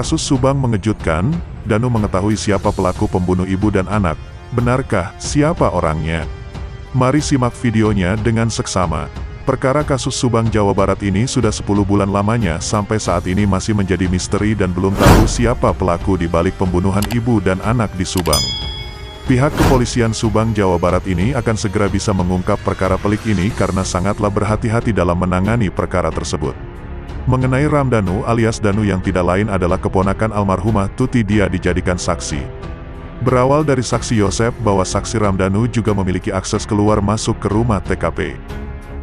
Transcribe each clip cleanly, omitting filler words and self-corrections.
Kasus Subang mengejutkan, Danu mengetahui siapa pelaku pembunuh ibu dan anak. Benarkah, siapa orangnya? Mari simak videonya dengan seksama. Perkara kasus Subang Jawa Barat ini sudah 10 bulan lamanya sampai saat ini masih menjadi misteri dan belum tahu siapa pelaku di balik pembunuhan ibu dan anak di Subang. Pihak kepolisian Subang Jawa Barat ini akan segera bisa mengungkap perkara pelik ini karena sangatlah berhati-hati dalam menangani perkara tersebut. Mengenai Ramdhanu alias Danu yang tidak lain adalah keponakan almarhumah Tuti, dia dijadikan saksi. Berawal dari saksi Yosep bahwa saksi Ramdhanu juga memiliki akses keluar masuk ke rumah TKP.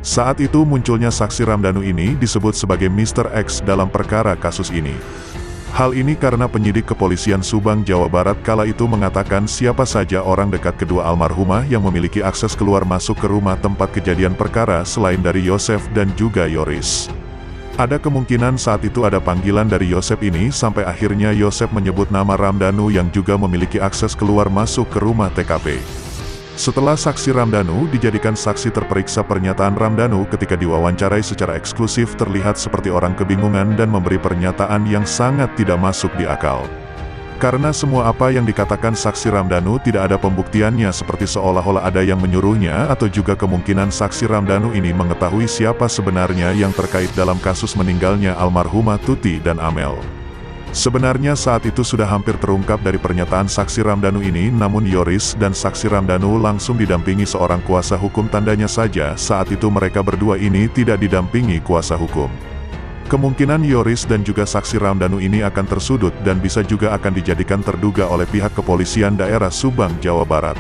Saat itu munculnya saksi Ramdhanu ini disebut sebagai Mr. X dalam perkara kasus ini. Hal ini karena penyidik kepolisian Subang Jawa Barat kala itu mengatakan siapa saja orang dekat kedua almarhumah yang memiliki akses keluar masuk ke rumah tempat kejadian perkara selain dari Yosef dan juga Yoris. Ada kemungkinan saat itu ada panggilan dari Yosep ini sampai akhirnya Yosep menyebut nama Ramdhanu yang juga memiliki akses keluar masuk ke rumah TKP. Setelah saksi Ramdhanu dijadikan saksi, terperiksa pernyataan Ramdhanu ketika diwawancarai secara eksklusif terlihat seperti orang kebingungan dan memberi pernyataan yang sangat tidak masuk di akal. Karena semua apa yang dikatakan saksi Ramdhanu tidak ada pembuktiannya, seperti seolah-olah ada yang menyuruhnya atau juga kemungkinan saksi Ramdhanu ini mengetahui siapa sebenarnya yang terkait dalam kasus meninggalnya almarhumah Tuti dan Amel. Sebenarnya saat itu sudah hampir terungkap dari pernyataan saksi Ramdhanu ini, namun Yoris dan saksi Ramdhanu langsung didampingi seorang kuasa hukum. Tandanya saja saat itu mereka berdua ini tidak didampingi kuasa hukum. Kemungkinan Yoris dan juga saksi Ramdhanu ini akan tersudut dan bisa juga akan dijadikan terduga oleh pihak kepolisian daerah Subang, Jawa Barat.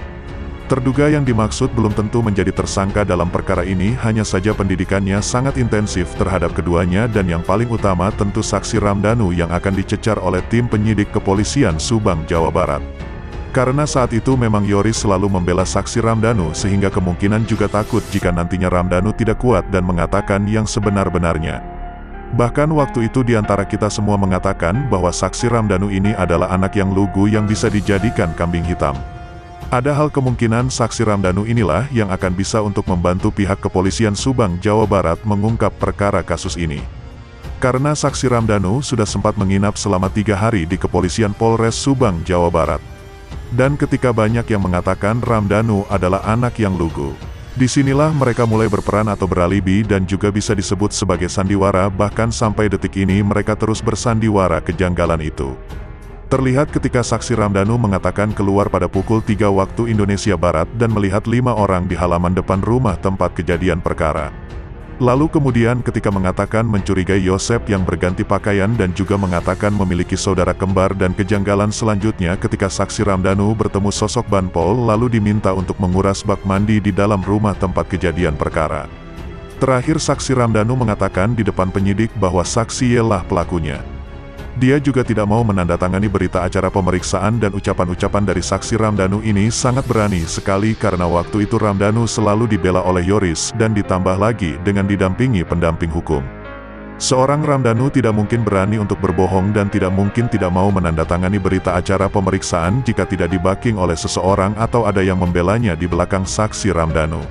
Terduga yang dimaksud belum tentu menjadi tersangka dalam perkara ini, hanya saja pendidikannya sangat intensif terhadap keduanya dan yang paling utama tentu saksi Ramdhanu yang akan dicecar oleh tim penyidik kepolisian Subang, Jawa Barat. Karena saat itu memang Yoris selalu membela saksi Ramdhanu sehingga kemungkinan juga takut jika nantinya Ramdhanu tidak kuat dan mengatakan yang sebenar-benarnya. Bahkan waktu itu diantara kita semua mengatakan bahwa saksi Ramdhanu ini adalah anak yang lugu yang bisa dijadikan kambing hitam. Ada hal kemungkinan saksi Ramdhanu inilah yang akan bisa untuk membantu pihak kepolisian Subang Jawa Barat mengungkap perkara kasus ini. Karena saksi Ramdhanu sudah sempat menginap selama 3 hari di kepolisian Polres Subang Jawa Barat. Dan ketika banyak yang mengatakan Ramdhanu adalah anak yang lugu, disinilah mereka mulai berperan atau beralibi dan juga bisa disebut sebagai sandiwara. Bahkan sampai detik ini mereka terus bersandiwara kejanggalan itu. Terlihat ketika saksi Ramdhanu mengatakan keluar pada pukul 3 waktu Indonesia Barat dan melihat 5 orang di halaman depan rumah tempat kejadian perkara. Lalu kemudian ketika mengatakan mencurigai Yosep yang berganti pakaian dan juga mengatakan memiliki saudara kembar, dan kejanggalan selanjutnya ketika saksi Ramdhanu bertemu sosok Banpol lalu diminta untuk menguras bak mandi di dalam rumah tempat kejadian perkara. Terakhir saksi Ramdhanu mengatakan di depan penyidik bahwa saksi ialah pelakunya. Dia juga tidak mau menandatangani berita acara pemeriksaan dan ucapan-ucapan dari saksi Ramdhanu ini sangat berani sekali karena waktu itu Ramdhanu selalu dibela oleh Yoris dan ditambah lagi dengan didampingi pendamping hukum. Seorang Ramdhanu tidak mungkin berani untuk berbohong dan tidak mungkin tidak mau menandatangani berita acara pemeriksaan jika tidak dibacking oleh seseorang atau ada yang membelanya di belakang saksi Ramdhanu.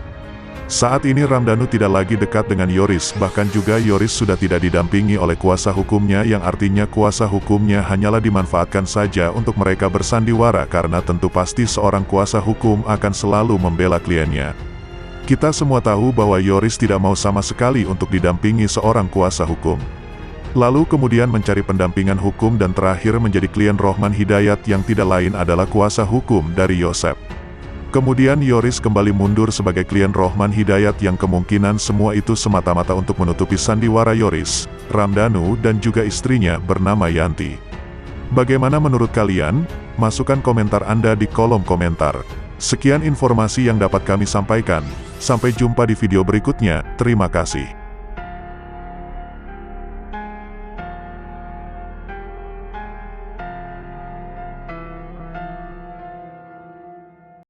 Saat ini Ramdhanu tidak lagi dekat dengan Yoris, bahkan juga Yoris sudah tidak didampingi oleh kuasa hukumnya, yang artinya kuasa hukumnya hanyalah dimanfaatkan saja untuk mereka bersandiwara karena tentu pasti seorang kuasa hukum akan selalu membela kliennya. Kita semua tahu bahwa Yoris tidak mau sama sekali untuk didampingi seorang kuasa hukum. Lalu kemudian mencari pendampingan hukum dan terakhir menjadi klien Rohman Hidayat yang tidak lain adalah kuasa hukum dari Yosep. Kemudian Yoris kembali mundur sebagai klien Rohman Hidayat yang kemungkinan semua itu semata-mata untuk menutupi sandiwara Yoris, Ramdhanu dan juga istrinya bernama Yanti. Bagaimana menurut kalian? Masukkan komentar Anda di kolom komentar. Sekian informasi yang dapat kami sampaikan. Sampai jumpa di video berikutnya. Terima kasih.